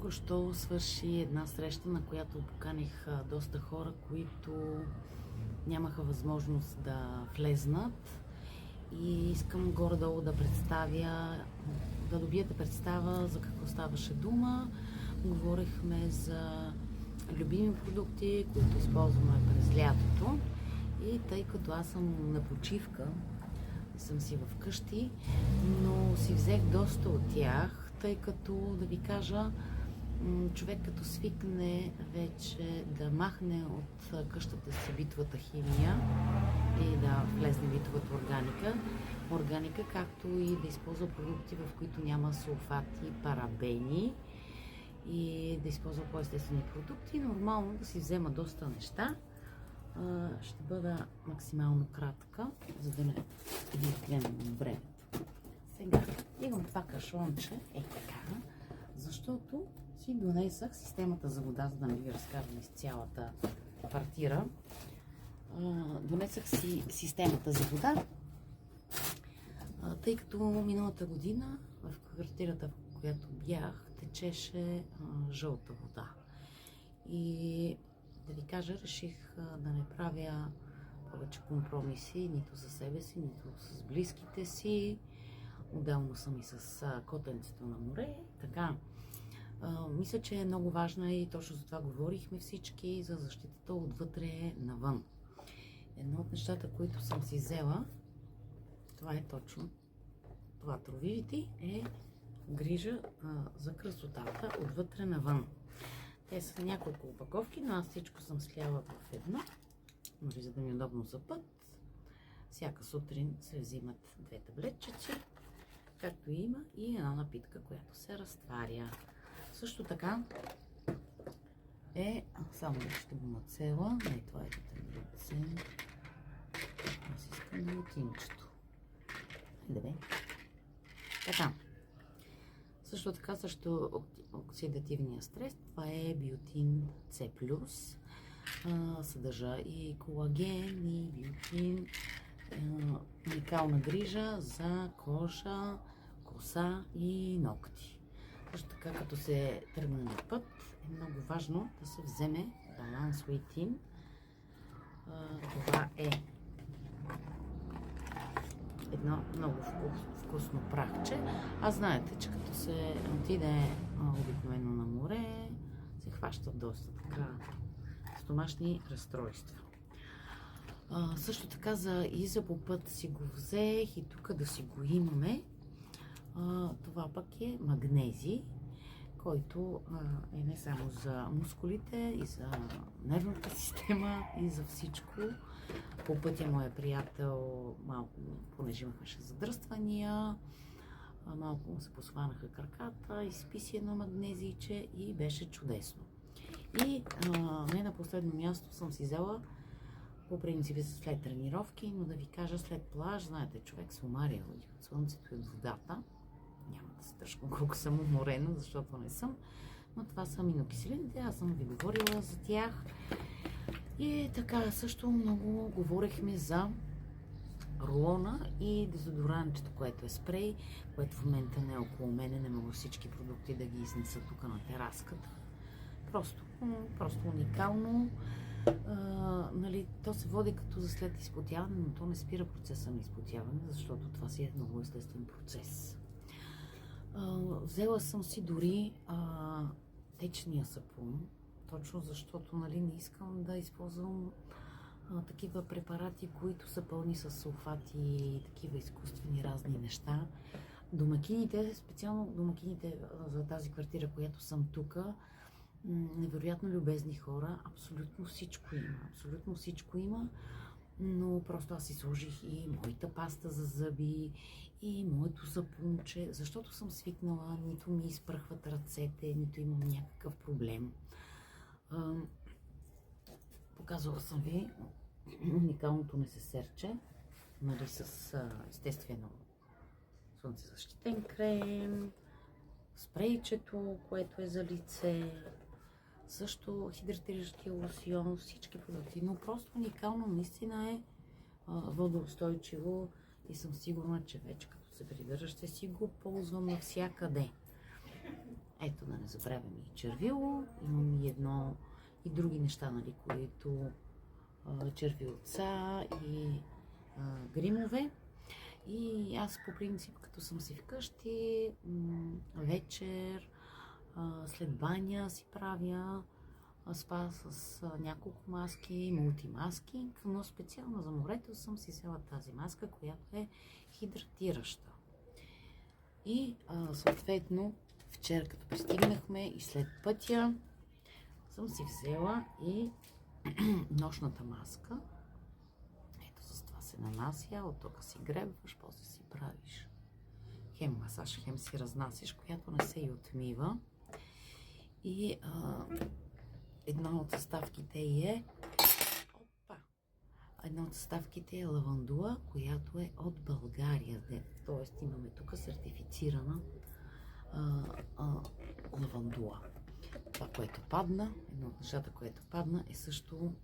Току-що свърши една среща, на която поканих доста хора, които нямаха възможност да влезнат, и искам горе-долу да представя, да добиете представа за какво ставаше дума. Говорихме за любими продукти, които използваме през лятото, и тъй като аз съм на почивка, съм си вкъщи, но си взех доста от тях, тъй като, да ви кажа, човек като свикне вече да махне от къщата си битовата химия и да влезне битовата органика, както и да използва продукти, в които няма сулфати, парабени, и да използва по-естествени продукти, нормално да си взема доста неща. Ще бъда максимално кратка, за да не ви отнемам времето. Сега имам това кашонче, така, защото си донесах системата за вода, за да не ви разказвам из цялата квартира. Донесах си системата за вода, тъй като миналата година в квартирата, в която бях, течеше жълта вода. И да ви кажа, реших да не правя повече компромиси, нито за себе си, нито с близките си. Отделно съм и с котенцето на море. Така, мисля, че е много важна, и точно за това говорихме всички, за защитата отвътре навън. Едно от нещата, които съм си взела, това е точно това. Видите, е грижа за красотата отвътре навън. Те са няколко опаковки, но аз всичко съм сляла в едно, нали, за да ми е удобно за път. Всяка сутрин се взимат 2 таблетчици, както има и една напитка, която се разтваря. Също така само ще го нацела. Не, това е таблетце. Аз искам бютинчето. Хайде бе. Така. Също така, оксидативния стрес, това е биотин С+, съдържа и колаген, и биотин, уникална грижа за кожа, коса и ногти. Също така, като се тръгне на път, е много важно да се вземе Баланс Within. Това е едно много вкусно прахче. А знаете, че като се отиде обикновено на море, се хващат доста така стомашни разстройства. Също така и за по път си го взех, и тук да си го имаме. Това пък е магнезий, който е не само за мускулите, и за нервната система, и за всичко. По пътя моя приятел, малко, понеже имаше задръствания, малко му се посванаха краката, изпи си едно магнезийче и беше чудесно. И не на последно място съм си взела, по принцип след тренировки, но да ви кажа, след плаж, знаете, човек се умаря и от слънцето, и от водата. Няма да се тъжкам колко съм уморена, защото не съм, но това са аминокиселините, аз съм ви говорила за тях. И така, също много говорихме за рулона и дезодорантчето, което е спрей, което в момента не е около мене, не мога всички продукти да ги изнеса тук на тераската. Просто уникално. Нали, то се води като за след изпотяване, но то не спира процеса на изпотяване, защото това си е много естествен процес. Взела съм си дори течния сапун, точно защото, нали, не искам да използвам такива препарати, които са пълни с сулфати и такива изкуствени разни неща. Домакините, специално домакините за тази квартира, която съм тук, невероятно любезни хора, абсолютно всичко има, но просто аз си сложих и моята паста за зъби, и моето сапунче, защото съм свикнала, нито ми изпръхват ръцете, нито имам някакъв проблем. Показвала съм ви уникалното несесерче, нали, с естествено слънцезащитен крем, спрейчето, което е за лице, също хидратиращия лосьон, всички продукти, но просто уникално, наистина е водоустойчиво, и съм сигурна, че вече като се придържа, ще си го ползвам навсякъде. Ето, да не забравяме и червило. Имам и едно и други неща, нали, които червилца и гримове. И аз по принцип, като съм си вкъщи, вечер, след баня си правя спа с няколко маски, мултимаски, но специално за морето съм си взела тази маска, която е хидратираща. И съответно, вчера като пристигнахме и след пътя, съм си взела и нощната маска. Ето с това се нанася, от тук си гребваш, после си правиш хем масаж, хем си разнасиш, която не се и отмива. И една от съставките е лавандула, която е от България. Тоест имаме тук сертифицирана лавандула. Това, което падна, едно от нещата, което падна, е също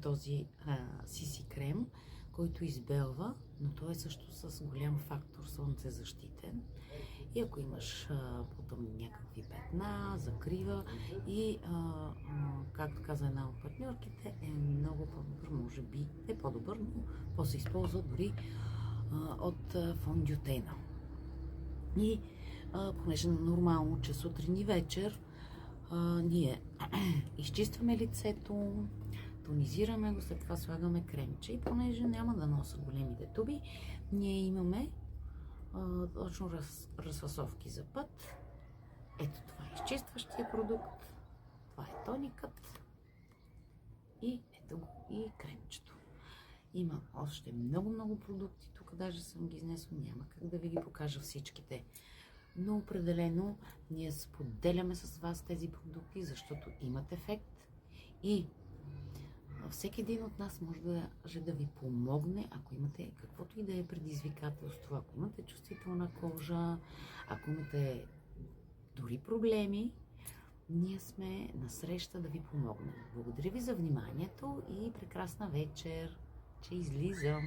този CC крем, който избелва, но той е също с голям фактор слънцезащитен. И ако имаш потом някакви петна, закрива и, както каза една от партньорките, е много по-добър, може би е по-добър, но после използва дори от фондютена. И понеже нормално, че сутрин и вечер ние изчистваме лицето, тонизираме го, след това слагаме кремче и понеже няма да носа големите туби, ние имаме точно разфасовки за път. Ето това е изчистващия продукт, това е тоникът и ето го и кремчето. Има още много продукти, тук даже съм ги изнесла, няма как да ви ги покажа всичките. Но определено ние споделяме с вас тези продукти, защото имат ефект и всеки един от нас може да ви помогне, ако имате каквото и да е предизвикателство, ако имате чувствителна кожа, ако имате дори проблеми, ние сме насреща да ви помогнем. Благодаря ви за вниманието и прекрасна вечер, че излизам.